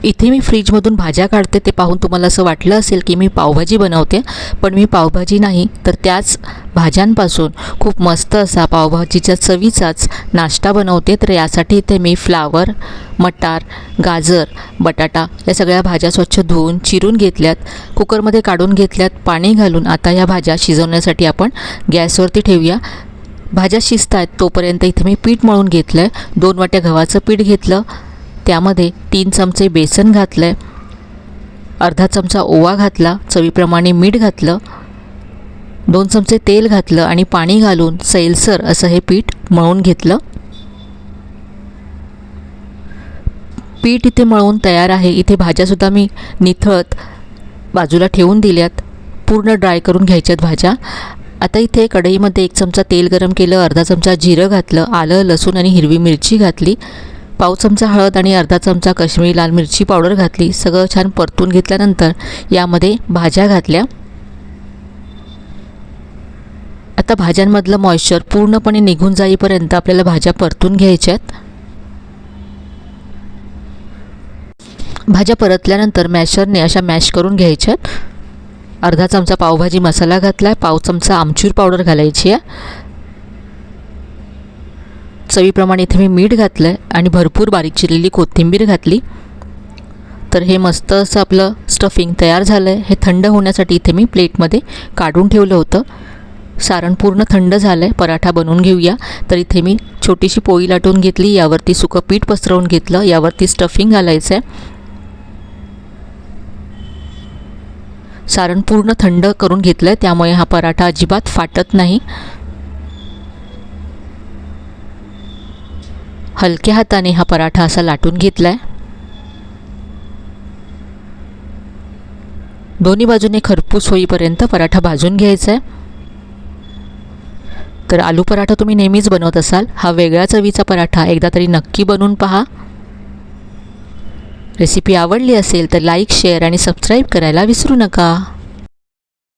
इथे मी फ्रीजमधून भाज्या काढते ते पाहून तुम्हाला असं वाटलं असेल की मी पावभाजी बनवते, पण मी पावभाजी नाही तर त्याच भाज्यांपासून खूप मस्त असा पावभाजीच्या चवीचाच नाश्ता बनवते। तर यासाठी इथे मी फ्लावर, मटार, गाजर, बटाटा या सगळ्या भाज्या स्वच्छ धुवून चिरून घेतल्यात, कुकरमध्ये काढून घेतल्यात, पाणी घालून आता या भाज्या शिजवण्यासाठी आपण गॅसवरती ठेवूया। भाज्या शिजतायत तोपर्यंत इथे मी पीठ मळून घेतलं आहे। 2 वाट्या गव्हाचं पीठ घेतलं, त्यामध्ये 3 चमचे बेसन घातलं आहे, अर्धा चमचा ओवा घातला, चवीप्रमाणे मीठ घातलं, 2 चमचे तेल घातलं आणि पाणी घालून सैलसर असं हे पीठ मळून घेतलं। पीठ इथे मळून तयार आहे। इथे भाज्यासुद्धा मी निथळत बाजूला ठेवून दिल्यात, पूर्ण ड्राय करून घ्यायच्यात भाज्या। आता इथे कढईमध्ये 1 चमचा तेल गरम केलं, अर्धा चमचा जिरं घातलं, आलं, लसूण आणि हिरवी मिरची घातली, पाव चमचा हळद आणि अर्धा चमचा काश्मीरी लाल मिरची पावडर घातली। सगळं छान परतून घेतल्यानंतर यामध्ये भाज्या घातल्या। आता भाज्यांमधलं मॉइश्चर पूर्णपणे निघून जाईपर्यंत आपल्याला भाज्या परतून घ्यायच्यात। भाज्या परतल्यानंतर मॅशरने अशा मॅश करून घ्यायच्यात। अर्धा चमचा पावभाजी मसाला घातला आहे, पाव चमचा आमचूर पावडर घालायची आहे, चवीप्रमाणे इथे मी मीठ घातलं आहे आणि भरपूर बारीक चिरलेली कोथिंबीर घातली। तर हे मस्त असं आपलं स्टफिंग तयार झालं आहे। हे थंड होण्यासाठी इथे मी प्लेटमध्ये काढून ठेवलं होतं। सारण पूर्ण थंड झालं आहे, पराठा बनवून घेऊया। तर इथे मी छोटीशी पोळी लाटून घेतली, यावरती सुकं पीठ पसरवून घेतलं, यावरती स्टफिंग घालायचं आहे। सारण पूर्ण थंड करून घेतलं आहे, त्यामुळे हा पराठा अजिबात फाटत नाही। हलक्या हाताने हा पराठा असा लाटून घेतला आहे। दोन्ही बाजूने खरपूस होईपर्यंत पराठा भाजून घ्यायचा आहे। तर आलू पराठा तुम्ही नेहमीच बनवत असाल, हा वेगळ्या चवीचा पराठा एकदा तरी नक्की बनवून पहा। रेसिपी आवडली असेल तर लाईक, शेअर आणि सबस्क्राईब करायला विसरू नका।